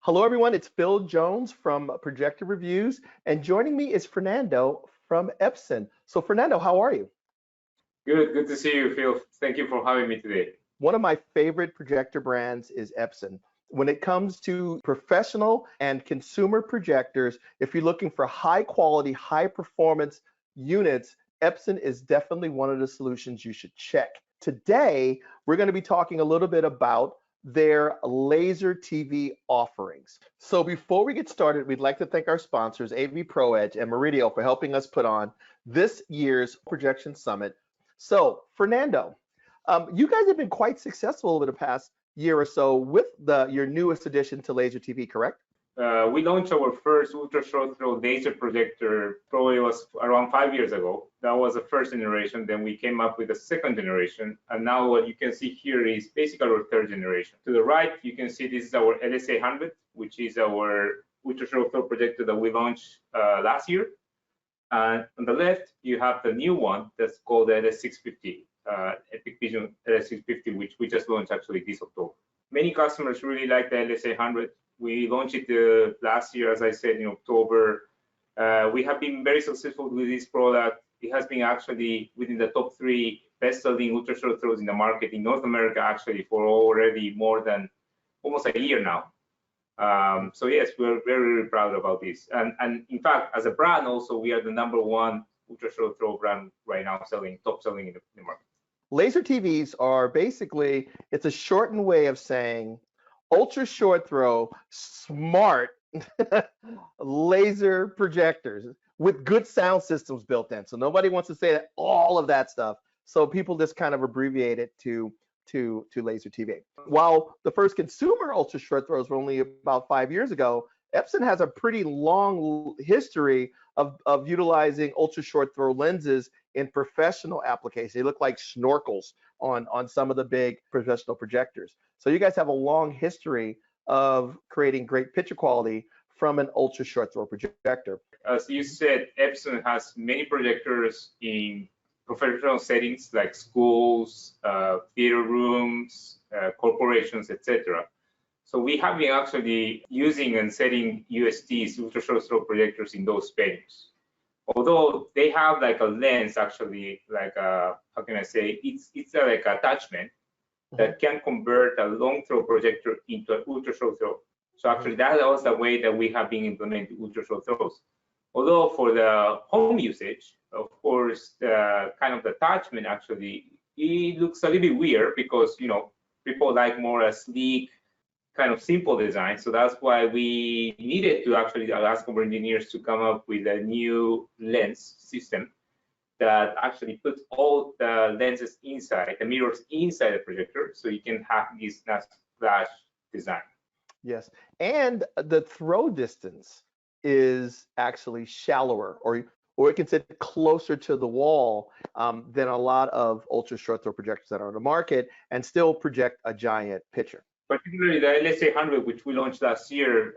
Hello, everyone. It's Phil Jones from Projector Reviews, and joining me is Fernando from Epson. So, Fernando, how are you? Good to see you, Phil. Thank you for having me today. One of my favorite projector brands is Epson. When it comes to professional and consumer projectors, if you're looking for high quality, high performance units, Epson is definitely one of the solutions you should check. Today, we're going to be talking a little bit about their laser TV offerings. So before we get started, we'd like to thank our sponsors, AV ProEdge and Meridio, for helping us put on this year's Projection Summit. So Fernando, you guys have been quite successful over the past year or so with your newest addition to laser TV, correct? We launched our first ultra short throw laser projector probably was around 5 years ago. That was the first generation. Then we came up with a second generation. And now what you can see here is basically our third generation. To the right, you can see this is our LS800, which is our ultra short throw projector that we launched last year. And on the left, you have the new one that's called the LS650, EpiqVision LS650, which we just launched actually this October. Many customers really like the LS800. We launched it last year, as I said, in October. We have been very successful with this product. It has been actually within the top 3 best-selling ultra short throws in the market in North America, actually, for already more than almost a year now. So yes, we're very, very proud about this. And in fact, as a brand also, we are the #1 ultra short throw brand right now, top selling in the market. Laser TVs are basically, it's a shortened way of saying ultra short throw, smart laser projectors with good sound systems built in. So nobody wants to say that, all of that stuff. So people just kind of abbreviate it to laser TV. While the first consumer ultra short throws were only about 5 years ago, Epson has a pretty long history of utilizing ultra short throw lenses in professional applications. They look like snorkels on some of the big professional projectors. So you guys have a long history of creating great picture quality from an ultra short throw projector. As you said, Epson has many projectors in professional settings like schools, theater rooms, corporations, etc. So we have been actually using and setting USTs, ultra short throw projectors, in those venues. Although they have like a lens, actually, like a, how can I say, it's like an attachment that can convert a long throw projector into an ultra short throw. So actually that was the way that we have been implementing ultra short throws. Although for the home usage, of course, the kind of attachment actually, it looks a little bit weird because, you know, people like more a sleek, kind of simple design. So that's why we needed to actually ask our engineers to come up with a new lens system that actually puts all the lenses inside, the mirrors inside the projector, so you can have this nice flash design. Yes, and the throw distance is actually shallower, or it can sit closer to the wall than a lot of ultra short throw projectors that are on the market and still project a giant picture. Particularly the LS800, which we launched last year,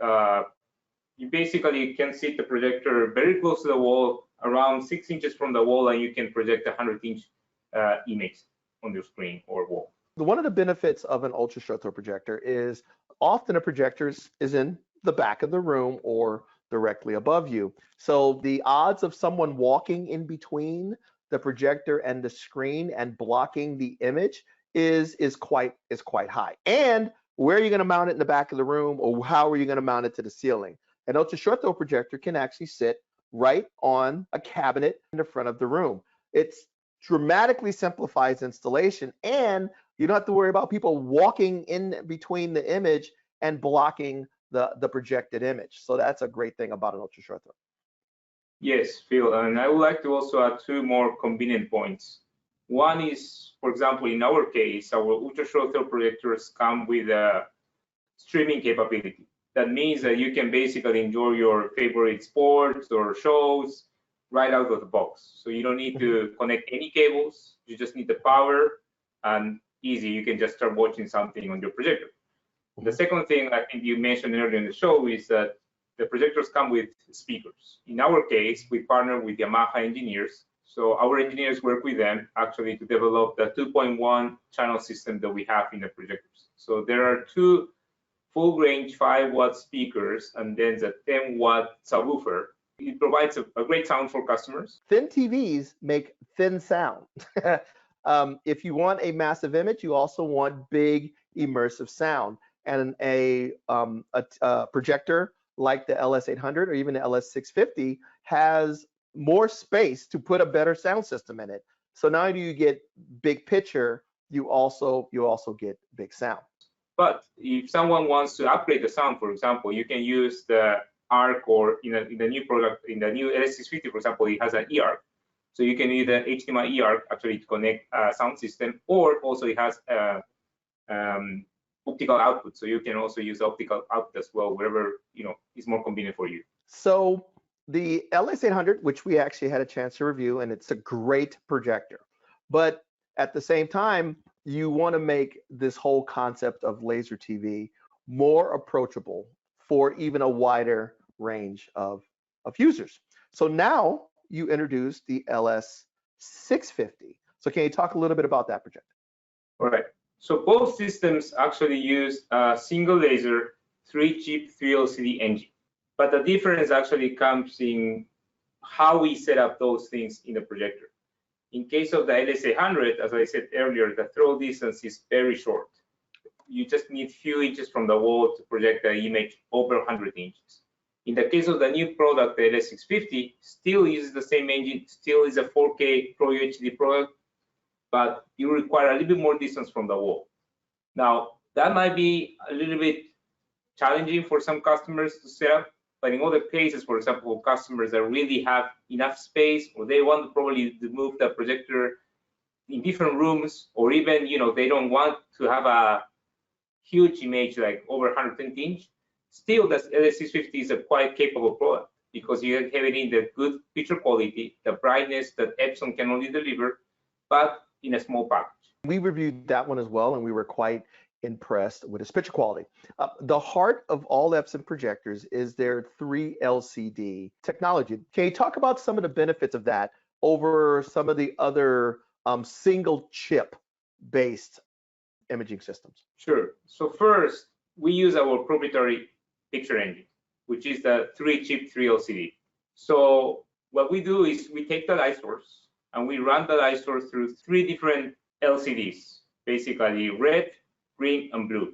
you basically can sit the projector very close to the wall, around 6 inches from the wall, and you can project a 100-inch image on your screen or wall. One of the benefits of an ultra short throw projector is often a projector is in the back of the room or directly above you. So the odds of someone walking in between the projector and the screen and blocking the image is quite high. And where are you going to mount it in the back of the room, or how are you going to mount it to the ceiling? An ultra short throw projector can actually sit right on a cabinet in the front of the room. It dramatically simplifies installation, and you don't have to worry about people walking in between the image and blocking the projected image. So that's a great thing about an ultra short throw. Yes, Phil, and I would like to also add 2 more convenient points. One is, for example, in our case, our ultra short throw projectors come with a streaming capability. That means that you can basically enjoy your favorite sports or shows right out of the box. So you don't need to connect any cables. You just need the power, and easy, you can just start watching something on your projector. The second thing I think you mentioned earlier in the show is that the projectors come with speakers. In our case, we partner with Yamaha engineers. So our engineers work with them actually to develop the 2.1 channel system that we have in the projectors. So there are 2 full range 5-watt speakers and then the 10-watt subwoofer. It provides a great sound for customers. Thin TVs make thin sound. If you want a massive image, you also want big immersive sound. And a projector like the LS800 or even the LS650 has more space to put a better sound system in it. So not only do you get big picture, you also get big sound. But if someone wants to upgrade the sound, for example, you can use the ARC, or in the new product, in the new LS650, for example, it has an eARC. So you can use the HDMI eARC actually to connect a sound system, or also it has optical output. So you can also use optical output as well, wherever is more convenient for you. So the LS800, which we actually had a chance to review, and it's a great projector. But at the same time, you want to make this whole concept of laser TV more approachable for even a wider range of users. So now you introduced the LS650. So can you talk a little bit about that projector? All right. So both systems actually use a single laser, 3-chip, 3 LCD engine. But the difference actually comes in how we set up those things in the projector. In case of the LS800, as I said earlier, the throw distance is very short. You just need few inches from the wall to project the image over 100 inches. In the case of the new product, the LS650, still uses the same engine, still is a 4K Pro UHD product, but you require a little bit more distance from the wall. Now, that might be a little bit challenging for some customers to set up, but in other cases, for example, customers that really have enough space, or they want to probably to move the projector in different rooms, or even they don't want to have a huge image like over 120 inch, still the LS650 is a quite capable product because you have it in the good picture quality, the brightness that Epson can only deliver, but in a small package. We reviewed that one as well, and we were quite impressed with its picture quality. The heart of all Epson projectors is their 3 LCD technology. Can you talk about some of the benefits of that over some of the other single chip based imaging systems? Sure. So first, we use our proprietary picture engine, which is the 3-chip 3 LCD. So what we do is we take the light source and we run the light source through 3 different LCDs, basically red, green, and blue.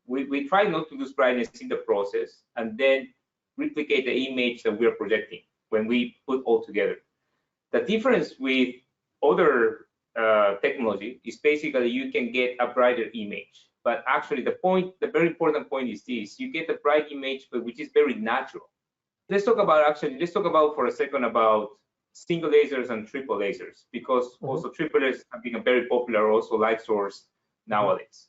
We try not to lose brightness in the process and then replicate the image that we are projecting when we put all together. The difference with other technology is basically you can get a brighter image, but actually the very important point is this: you get a bright image, but which is very natural. Let's talk about for a second about single lasers and triple lasers, because also triple lasers have become very popular also light source nowadays.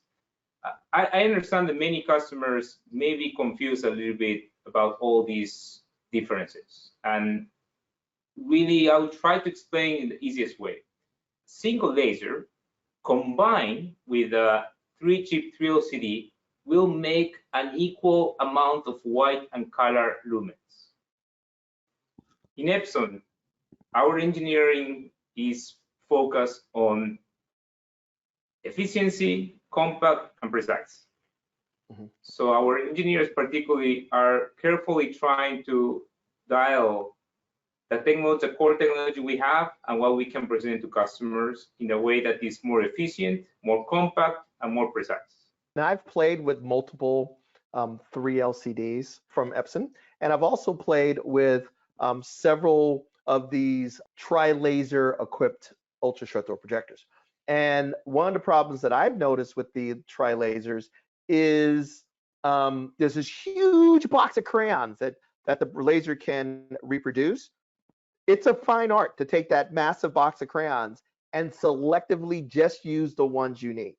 I understand that many customers may be confused a little bit about all these differences, and really I will try to explain in the easiest way. Single laser combined with a 3-chip 3 LCD will make an equal amount of white and color lumens. In Epson, our engineering is focused on efficiency, compact, and precise. So our engineers particularly are carefully trying to dial the technology, the core technology we have, and what we can present to customers in a way that is more efficient, more compact, and more precise. Now, I've played with multiple 3 LCDs from Epson, and I've also played with several of these tri-laser equipped ultra short throw projectors. And one of the problems that I've noticed with the tri-lasers is there's this huge box of crayons that the laser can reproduce. It's a fine art to take that massive box of crayons and selectively just use the ones you need.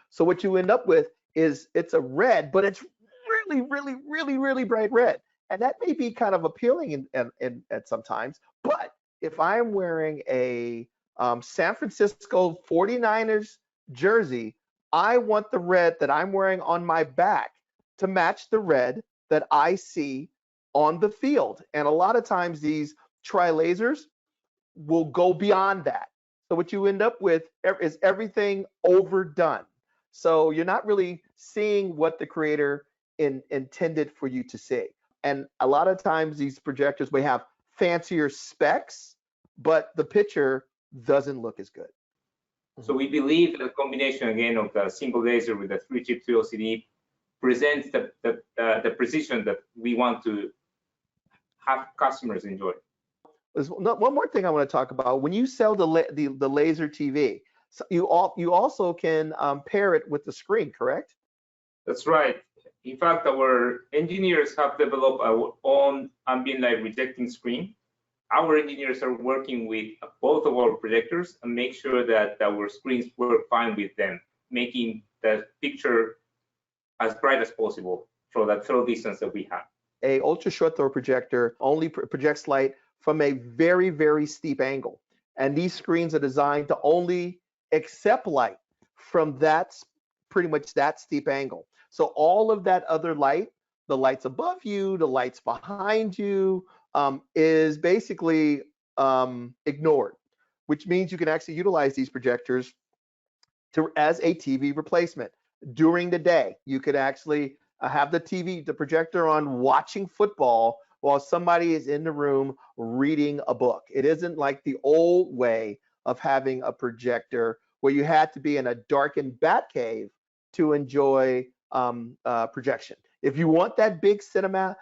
So what you end up with is it's a red, but it's really, really, really, really bright red. And that may be kind of appealing at sometimes. But if I'm wearing a San Francisco 49ers jersey, I want the red that I'm wearing on my back to match the red that I see on the field. And a lot of times these tri-lasers will go beyond that. So what you end up with is everything overdone. So you're not really seeing what the creator intended for you to see. And a lot of times these projectors may have fancier specs, but the picture doesn't look as good. So we believe the combination again of the single laser with the 3-chip 3 LCD presents the precision that we want to have customers enjoy. There's one more thing I want to talk about. When you sell the laser TV, so you also can pair it with the screen, correct? That's right. In fact, our engineers have developed our own ambient light rejecting screen. Our engineers are working with both of our projectors and make sure that our screens work fine with them, making the picture as bright as possible for that throw distance that we have. A ultra short throw projector only projects light from a very, very steep angle. And these screens are designed to only accept light from pretty much that steep angle. So all of that other light, the lights above you, the lights behind you, is basically ignored, which means you can actually utilize these projectors as a TV replacement. During the day, you could actually have the projector on watching football while somebody is in the room reading a book. It isn't like the old way of having a projector where you had to be in a darkened bat cave to enjoy projection. If you want that big cinema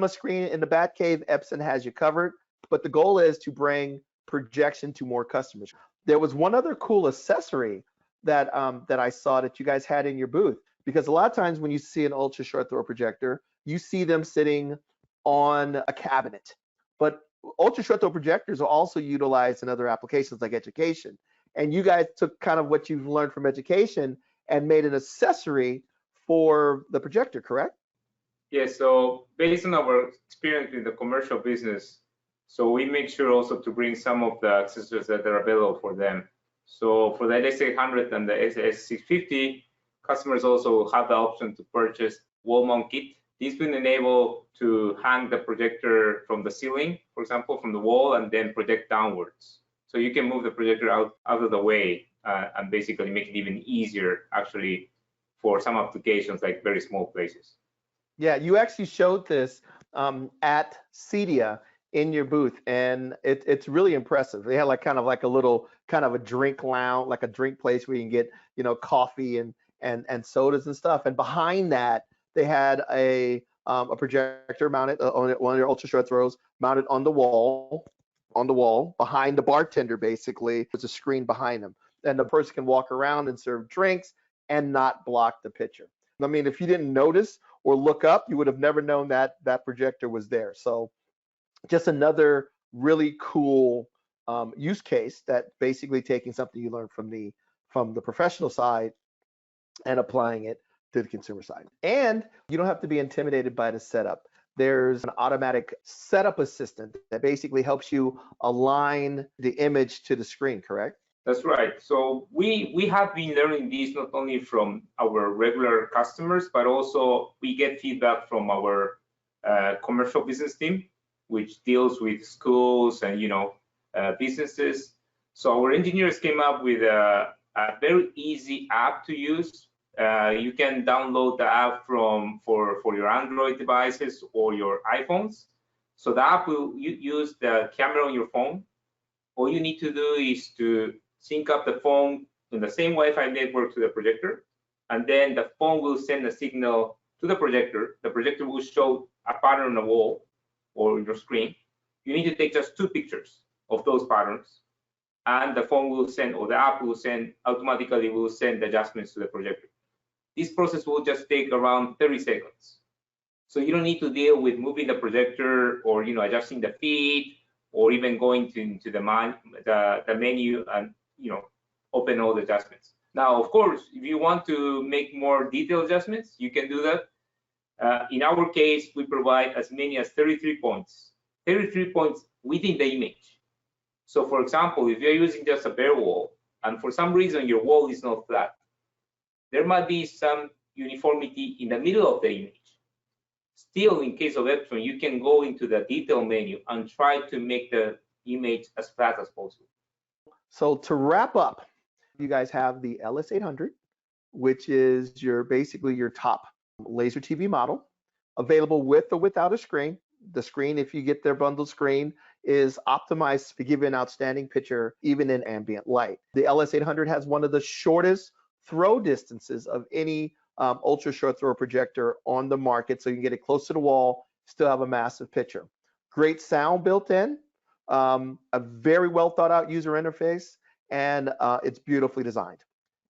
screen in the bat cave, Epson has you covered. But the goal is to bring projection to more customers. There was one other cool accessory that I saw that you guys had in your booth, because a lot of times when you see an ultra short throw projector, you see them sitting on a cabinet. But ultra short throw projectors are also utilized in other applications like education. And you guys took kind of what you've learned from education and made an accessory for the projector, correct? Yes, so based on our experience in the commercial business, so we make sure also to bring some of the accessories that are available for them. So for the LS800 and the LS650, customers also have the option to purchase wall mount kit. This will enable to hang the projector from the ceiling, for example, from the wall, and then project downwards. So you can move the projector out of the way and basically make it even easier, actually, for some applications like very small places. Yeah, you actually showed this at CEDIA in your booth, and it's really impressive. They had like kind of like a little kind of a drink lounge, like a drink place where you can get, you know, coffee and sodas and stuff. And behind that, they had a projector mounted on one of your ultra short throws, mounted on the wall behind the bartender. Basically, there's a screen behind them, and the person can walk around and serve drinks and not block the picture. I mean, if you didn't notice or look up, you would have never known that that projector was there. So just another really cool use case that basically taking something you learned from the professional side and applying it to the consumer side. And you don't have to be intimidated by the setup. There's an automatic setup assistant that basically helps you align the image to the screen, correct? That's right. So we have been learning this not only from our regular customers, but also we get feedback from our commercial business team, which deals with schools and businesses. So our engineers came up with a very easy app to use. You can download the app for your Android devices or your iPhones. So the app will use the camera on your phone. All you need to do is to sync up the phone in the same Wi-Fi network to the projector, and then the phone will send a signal to the projector. The projector will show a pattern on the wall or your screen. You need to take just 2 pictures of those patterns, and the phone will send, or the app will send, automatically will send adjustments to the projector. This process will just take around 30 seconds. So you don't need to deal with moving the projector or adjusting the feed or even going into the menu and open all the adjustments. Now, of course, if you want to make more detailed adjustments, you can do that. In our case, we provide as many as 33 points within the image. So for example, if you're using just a bare wall and for some reason your wall is not flat, there might be some uniformity in the middle of the image. Still, in case of Epson, you can go into the detail menu and try to make the image as flat as possible. So to wrap up, you guys have the LS800, which is basically your top laser TV model, available with or without a screen. The screen, if you get their bundled screen, is optimized to give you an outstanding picture even in ambient light. The LS800 has one of the shortest throw distances of any ultra short throw projector on the market, so you can get it close to the wall, still have a massive picture. Great sound built in, a very well thought out user interface, and it's beautifully designed.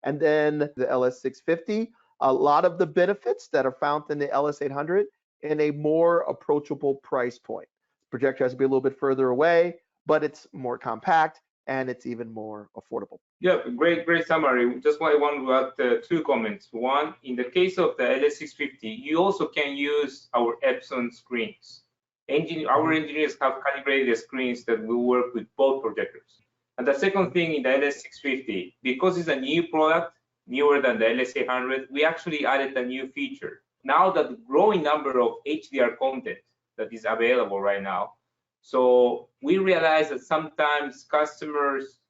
And then the LS650, a lot of the benefits that are found in the LS800 in a more approachable price point. Projector has to be a little bit further away, but it's more compact and it's even more affordable. Yeah, great summary. Just I want to add two comments. One, in the case of the LS650, you also can use our Epson screens. Our engineers have calibrated the screens that will work with both projectors. And the second thing in the LS650, because it's a new product, newer than the LS800, we actually added a new feature. Now that the growing number of HDR content that is available right now, so we realize that sometimes customers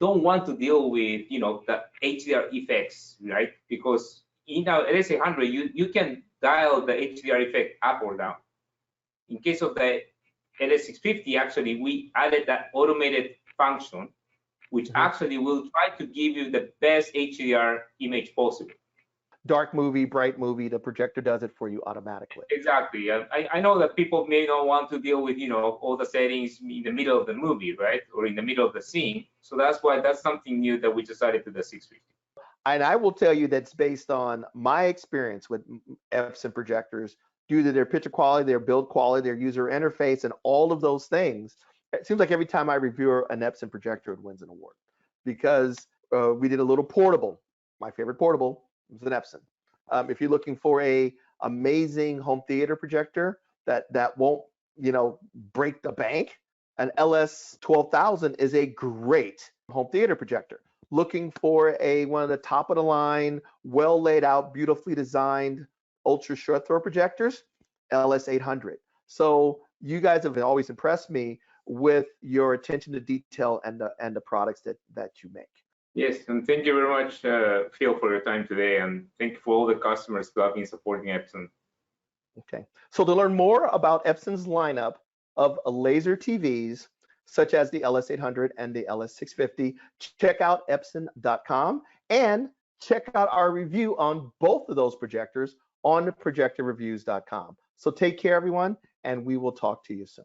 don't want to deal with, the HDR effects, right? Because in our LS800, you can dial the HDR effect up or down. In case of the LS650, actually, we added that automated function, which actually will try to give you the best HDR image possible. Dark movie, bright movie, the projector does it for you automatically. Exactly. I know that people may not want to deal with, all the settings in the middle of the movie, right? Or in the middle of the scene. So that's why that's something new that we just added to the 650. And I will tell you that's based on my experience with Epson projectors, due to their picture quality, their build quality, their user interface, and all of those things. It seems like every time I review an Epson projector, it wins an award, because we did a little portable. My favorite portable was an Epson. If you're looking for a amazing home theater projector that won't, break the bank, an LS12000 is a great home theater projector. Looking for one of the top of the line, well laid out, beautifully designed ultra short throw projectors, LS800. So you guys have always impressed me with your attention to detail and the products that you make. Yes, and thank you very much, Phil, for your time today, and thank you for all the customers who have been supporting Epson. Okay, so to learn more about Epson's lineup of laser TVs, such as the LS800 and the LS650, check out Epson.com and check out our review on both of those projectors on projectorreviews.com. So take care, everyone, and we will talk to you soon.